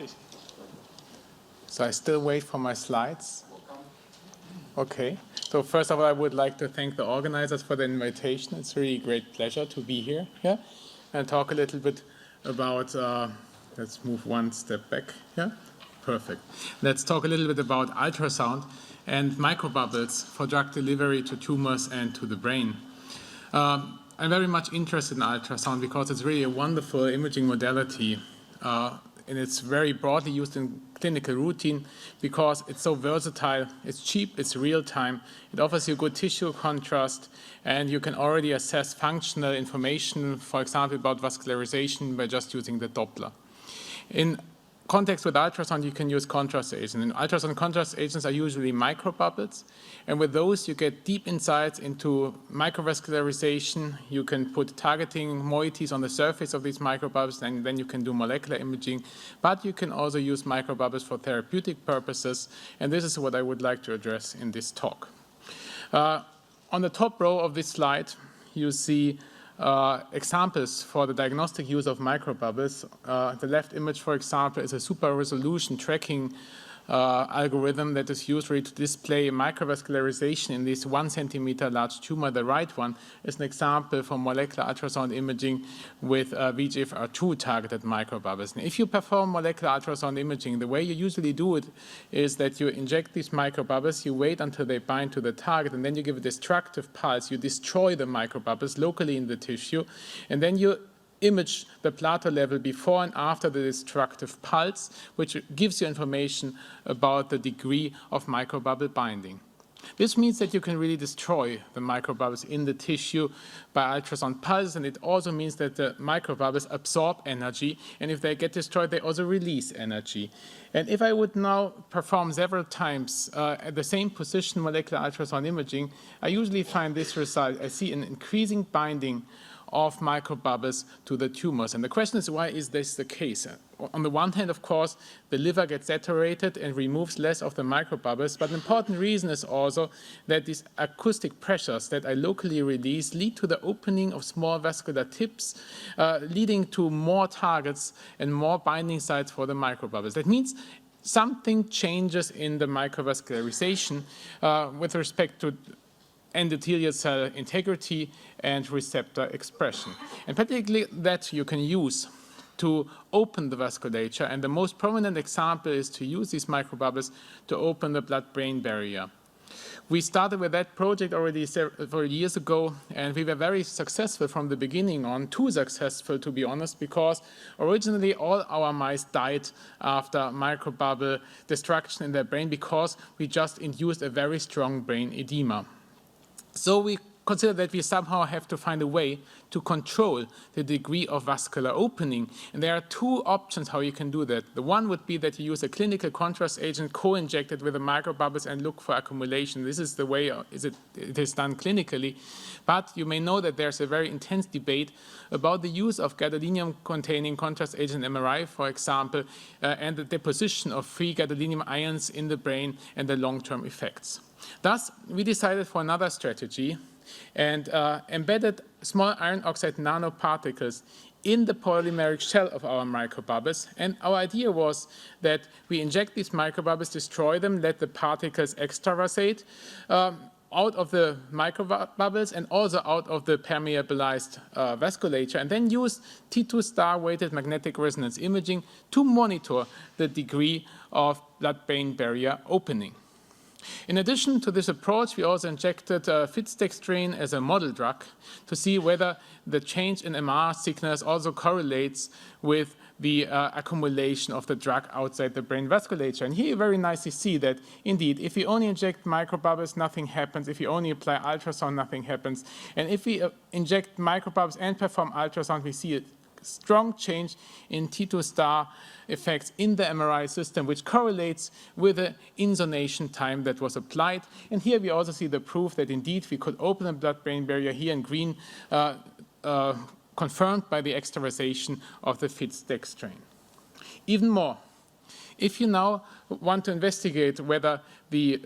please. So I still wait for my slides. Okay. So first of all, I would like to thank the organizers for the invitation. It's really a great pleasure to be here and talk a little bit about, let's move one step back. Yeah, perfect. Let's talk a little bit about ultrasound and microbubbles for drug delivery to tumors and to the brain. I'm very much interested in ultrasound because it's really a wonderful imaging modality. And it's very broadly used in clinical routine because it's so versatile, it's cheap, it's real-time, it offers you good tissue contrast, and you can already assess functional information, for example, about vascularization by just using the Doppler. In context with ultrasound, you can use contrast agents. And ultrasound contrast agents are usually microbubbles, and with those you get deep insights into microvascularization. You can put targeting moieties on the surface of these microbubbles, and then you can do molecular imaging. But you can also use microbubbles for therapeutic purposes, and this is what I would like to address in this talk. On the top row of this slide, you see examples for the diagnostic use of microbubbles. The left image, for example, is a super resolution tracking algorithm that is used really to display microvascularization in this 1 centimeter large tumor. The right one is an example for molecular ultrasound imaging with VEGFR2 targeted microbubbles. And if you perform molecular ultrasound imaging, the way you usually do it is that you inject these microbubbles, you wait until they bind to the target, and then you give a destructive pulse. You destroy the microbubbles locally in the tissue, and then you image the plateau level before and after the destructive pulse, which gives you information about the degree of microbubble binding. This means that you can really destroy the microbubbles in the tissue by ultrasound pulse, and it also means that the microbubbles absorb energy, and if they get destroyed, they also release energy. And if I would now perform several times at the same position molecular ultrasound imaging, I usually find this result. I see an increasing binding of microbubbles to the tumors. And the question is, why is this the case? On the one hand, of course, the liver gets saturated and removes less of the microbubbles, but an important reason is also that these acoustic pressures that I locally release lead to the opening of small vascular tips, leading to more targets and more binding sites for the microbubbles. That means something changes in the microvascularization with respect to endothelial cell integrity and receptor expression. And particularly that you can use to open the vasculature. And the most prominent example is to use these microbubbles to open the blood-brain barrier. We started with that project already several years ago, and we were very successful from the beginning on, too successful to be honest, because originally all our mice died after microbubble destruction in their brain because we just induced a very strong brain edema. So we consider that we somehow have to find a way to control the degree of vascular opening. And there are two options how you can do that. The one would be that you use a clinical contrast agent co-injected with the microbubbles and look for accumulation. This is the way it is done clinically. But you may know that there's a very intense debate about the use of gadolinium-containing contrast agent MRI, for example, and the deposition of free gadolinium ions in the brain and the long-term effects. Thus, we decided for another strategy and embedded small iron oxide nanoparticles in the polymeric shell of our microbubbles. And our idea was that we inject these microbubbles, destroy them, let the particles extravasate out of the microbubbles and also out of the permeabilized vasculature, and then use T2 star-weighted magnetic resonance imaging to monitor the degree of blood-brain barrier opening. In addition to this approach, we also injected fitzdextrin as a model drug to see whether the change in MR signals also correlates with the accumulation of the drug outside the brain vasculature. And here you very nicely see that, indeed, if you only inject microbubbles, nothing happens. If you only apply ultrasound, nothing happens. And if we inject microbubbles and perform ultrasound, we see a strong change in T2 star effects in the MRI system, which correlates with the insonation time that was applied. And here we also see the proof that indeed we could open the blood-brain barrier here in green, confirmed by the extravasation of the fitzdextrin. Even more, if you now want to investigate whether the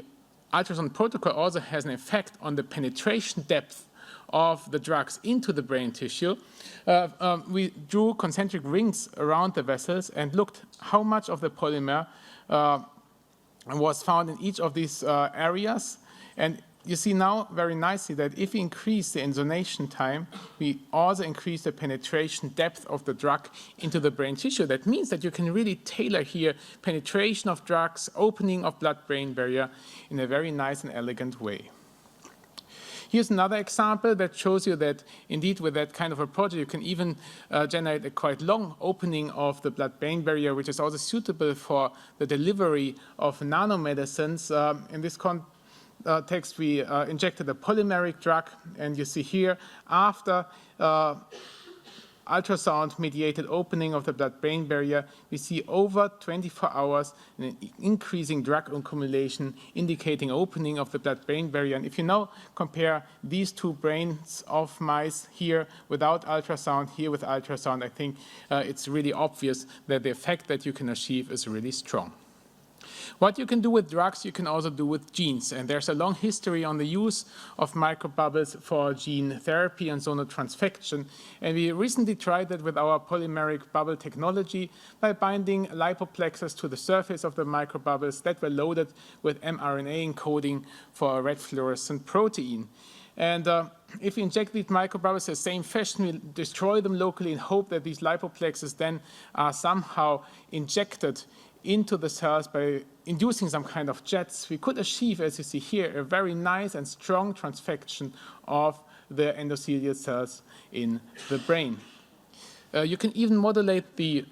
ultrasound protocol also has an effect on the penetration depth of the drugs into the brain tissue, we drew concentric rings around the vessels and looked how much of the polymer was found in each of these areas. And you see now very nicely that if we increase the intonation time, we also increase the penetration depth of the drug into the brain tissue. That means that you can really tailor here penetration of drugs, opening of blood-brain barrier in a very nice and elegant way. Here's another example that shows you that indeed with that kind of approach you can even generate a quite long opening of the blood-brain barrier, which is also suitable for the delivery of nanomedicines. In this context we injected a polymeric drug, and you see here after ultrasound-mediated opening of the blood-brain barrier, we see over 24 hours an increasing drug accumulation, indicating opening of the blood-brain barrier. And if you now compare these two brains of mice here without ultrasound, here with ultrasound, I think it's really obvious that the effect that you can achieve is really strong. What you can do with drugs, you can also do with genes. And there's a long history on the use of microbubbles for gene therapy and sonotransfection. And we recently tried that with our polymeric bubble technology by binding lipoplexes to the surface of the microbubbles that were loaded with mRNA encoding for a red fluorescent protein. And if we inject these microbubbles in the same fashion, we destroy them locally and hope that these lipoplexes then are somehow injected into the cells by inducing some kind of jets. We could achieve, as you see here, a very nice and strong transfection of the endothelial cells in the brain. You can even modulate the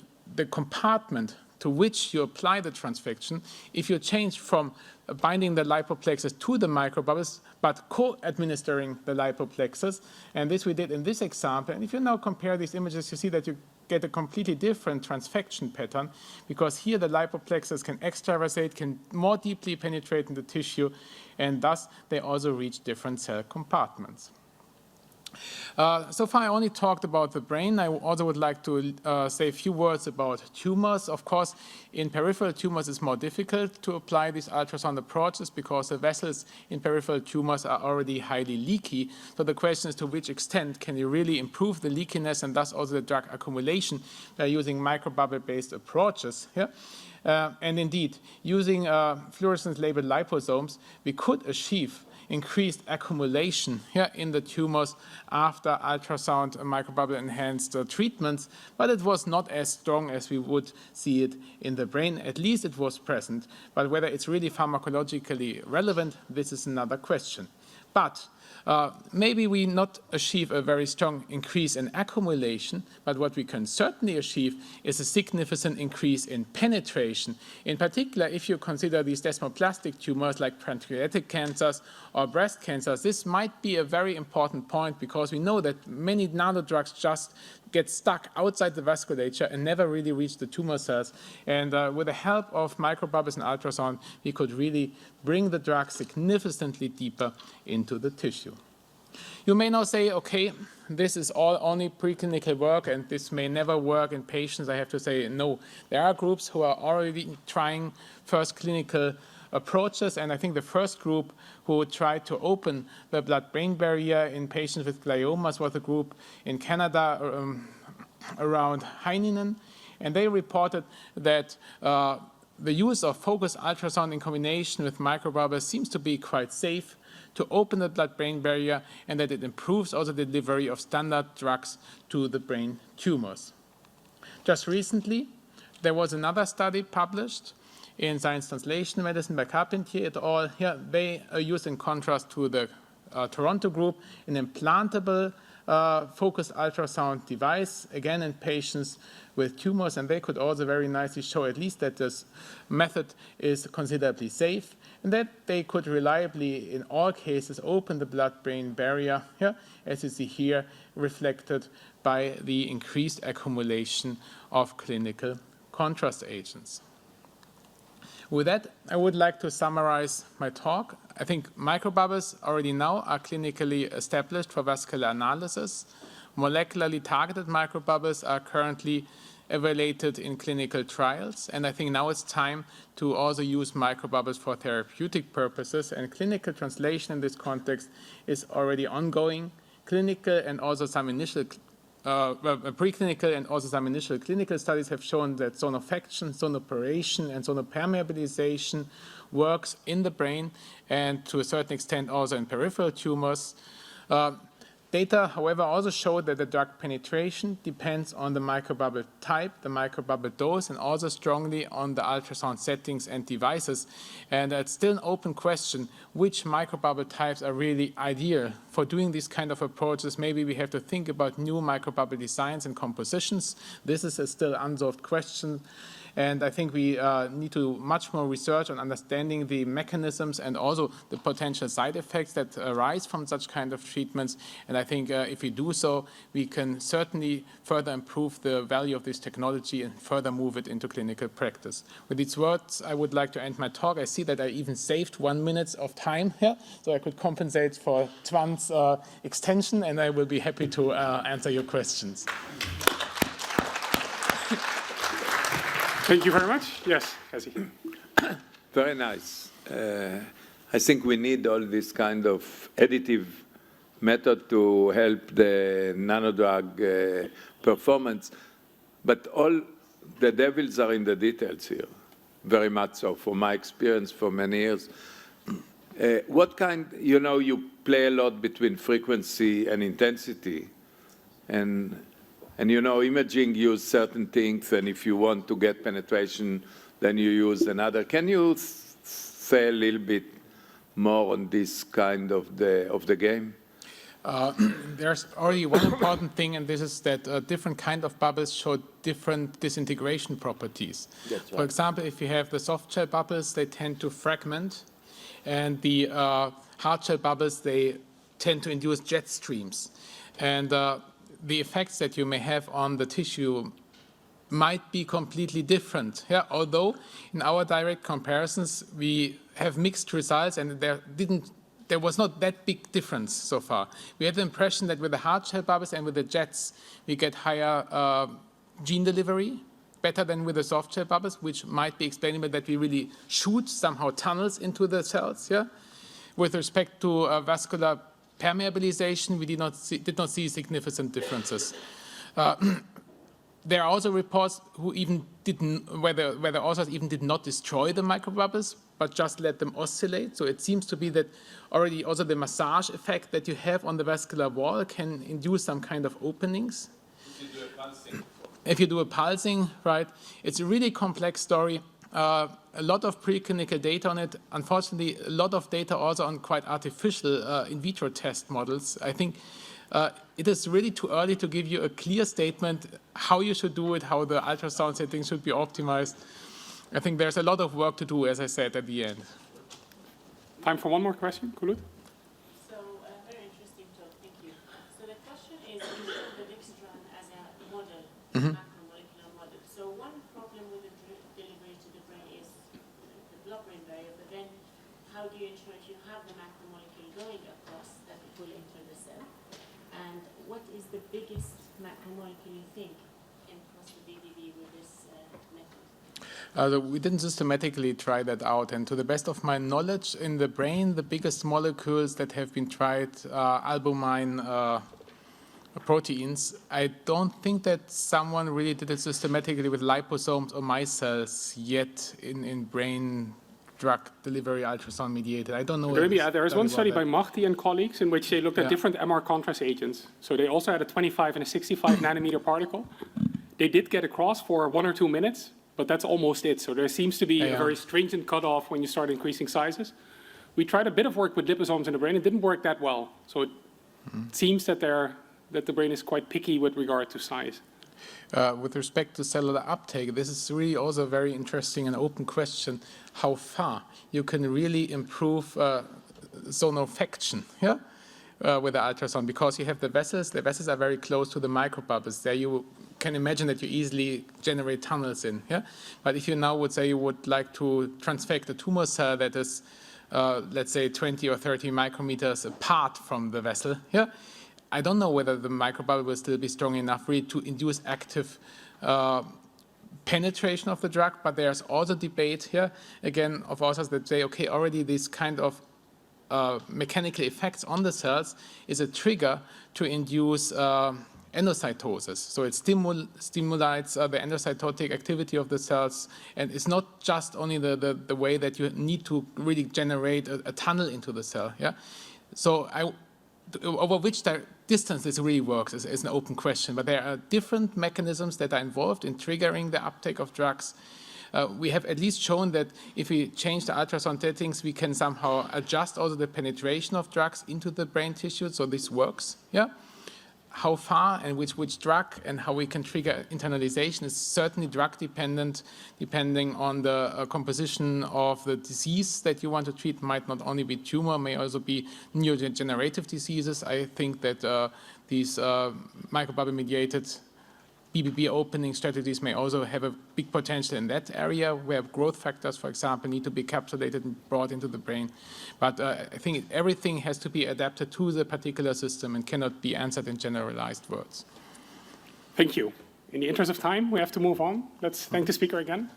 compartment to which you apply the transfection if you change from binding the lipoplexes to the microbubbles, but co-administering the lipoplexes. And this we did in this example. And if you now compare these images, you see that you get a completely different transfection pattern, because here the lipoplexes can extravasate, can more deeply penetrate in the tissue, and thus they also reach different cell compartments. So far I only talked about the brain. I also would like to say a few words about tumors. Of course, in peripheral tumors it's more difficult to apply these ultrasound approaches because the vessels in peripheral tumors are already highly leaky. So the question is to which extent can you really improve the leakiness and thus also the drug accumulation by using microbubble-based approaches. Yeah? And indeed, using fluorescence-labeled liposomes, we could achieve increased accumulation here in the tumors after ultrasound microbubble enhanced treatments, but it was not as strong as we would see it in the brain. At least it was present, but whether it's really pharmacologically relevant, this is another question. But maybe we not achieve a very strong increase in accumulation, but what we can certainly achieve is a significant increase in penetration. In particular, if you consider these desmoplastic tumors like pancreatic cancers or breast cancers, this might be a very important point because we know that many nanodrugs just get stuck outside the vasculature and never really reach the tumor cells. And with the help of microbubbles and ultrasound, we could really bring the drug significantly deeper into the tissue. You may now say, okay, this is all only preclinical work and this may never work in patients. I have to say, no. There are groups who are already trying first clinical approaches, and I think the first group who tried to open the blood-brain barrier in patients with gliomas was a group in Canada around Heininen, and they reported that the use of focused ultrasound in combination with microbubbles seems to be quite safe to open the blood-brain barrier, and that it improves also the delivery of standard drugs to the brain tumors. Just recently, there was another study published in Science Translational Medicine by Carpentier et al. Here they used, in contrast to the Toronto group, an implantable focused ultrasound device, again in patients with tumors, and they could also very nicely show at least that this method is considerably safe and that they could reliably, in all cases, open the blood-brain barrier, here, as you see here, reflected by the increased accumulation of clinical contrast agents. With that, I would like to summarize my talk. I think microbubbles already now are clinically established for vascular analysis. Molecularly targeted microbubbles are currently evaluated in clinical trials, and I think now it's time to also use microbubbles for therapeutic purposes, and clinical translation in this context is already ongoing. clinical and also some initial preclinical and also some initial clinical studies have shown that sonofection, sonoporation, and sonopermeabilisation works in the brain and to a certain extent also in peripheral tumors. Data, however, also show that the drug penetration depends on the microbubble type, the microbubble dose, and also strongly on the ultrasound settings and devices. And it's still an open question which microbubble types are really ideal for doing these kind of approaches. Maybe we have to think about new microbubble designs and compositions. This is a still unsolved question. And I think we need to do much more research on understanding the mechanisms and also the potential side effects that arise from such kind of treatments. And I think if we do so, we can certainly further improve the value of this technology and further move it into clinical practice. With these words, I would like to end my talk. I see that I even saved 1 minute of time here, so I could compensate for Twan's extension, and I will be happy to answer your questions. Thank you very much. Yes, Cassie. Very nice. I think we need all this kind of additive method to help the nanodrug performance. But all the devils are in the details here, very much so, from my experience for many years. What kind, you play a lot between frequency and intensity. And imaging use certain things, and if you want to get penetration, then you use another. Can you say a little bit more on this kind of the game? There's already one important thing, and this is that different kind of bubbles show different disintegration properties. That's right. For example, if you have the soft shell bubbles, they tend to fragment, and the hard shell bubbles, they tend to induce jet streams. And the effects that you may have on the tissue might be completely different. Yeah? Although in our direct comparisons, we have mixed results, and there was not that big difference so far. We had the impression that with the hard shell bubbles and with the jets, we get higher gene delivery, better than with the soft shell bubbles, which might be explainable that we really shoot somehow tunnels into the cells. Yeah? With respect to vascular permeabilization, we did not see significant differences. There are also reports who even where the authors even did not destroy the microbubbles, but just let them oscillate. So it seems to be that already also the massage effect that you have on the vascular wall can induce some kind of openings. If you do a pulsing, right? It's a really complex story. A lot of preclinical data on it. Unfortunately, a lot of data also on quite artificial in vitro test models. I think it is really too early to give you a clear statement how you should do it, how the ultrasound settings should be optimized. I think there's a lot of work to do, as I said at the end. Time for one more question, Kulut? So, very interesting talk, thank you. So the question is, you showed the dextran as a model, macromolecular model. So one problem with the delivery to the brain is the blood-brain barrier, but then how do you ensure if you have the macromolecule going across that it will enter the cell? And what is the biggest macromolecule you think can cross the BBB with this method? We didn't systematically try that out, and to the best of my knowledge, in the brain, the biggest molecules that have been tried are albumin proteins. I don't think that someone really did it systematically with liposomes or micelles yet in brain drug delivery ultrasound mediated. I don't know. There is one study by Mahdi and colleagues in which they looked at different MR contrast agents. So they also had a 25 and a 65 nanometer particle. They did get across for 1 or 2 minutes, but that's almost it. So there seems to be a very stringent cutoff when you start increasing sizes. We tried a bit of work with liposomes in the brain. It didn't work that well. So it seems that the brain is quite picky with regard to size. With respect to cellular uptake, this is really also a very interesting and open question, how far you can really improve sonofection with the ultrasound, because you have the vessels are very close to the microbubbles. There you can imagine that you easily generate tunnels in. But if you now would say you would like to transfect a tumor cell that is, let's say, 20 or 30 micrometers apart from the vessel, I don't know whether the microbubble will still be strong enough really to induce active penetration of the drug, but there's also debate here, again, of authors that say, okay, already this kind of mechanical effects on the cells is a trigger to induce endocytosis. So it stimulates the endocytotic activity of the cells, and it's not just only the way that you need to really generate a tunnel into the cell. Yeah. So over which distance this really works is an open question, but there are different mechanisms that are involved in triggering the uptake of drugs. We have at least shown that if we change the ultrasound settings, we can somehow adjust also the penetration of drugs into the brain tissue, so this works. Yeah. How far and which drug and how we can trigger internalization is certainly drug dependent, depending on the composition of the disease that you want to treat. Might not only be tumor, may also be neurodegenerative diseases. I think that these microbubble-mediated BBB opening strategies may also have a big potential in that area where growth factors, for example, need to be encapsulated and brought into the brain. But I think everything has to be adapted to the particular system and cannot be answered in generalized words. Thank you. In the interest of time, we have to move on. Let's thank the speaker again.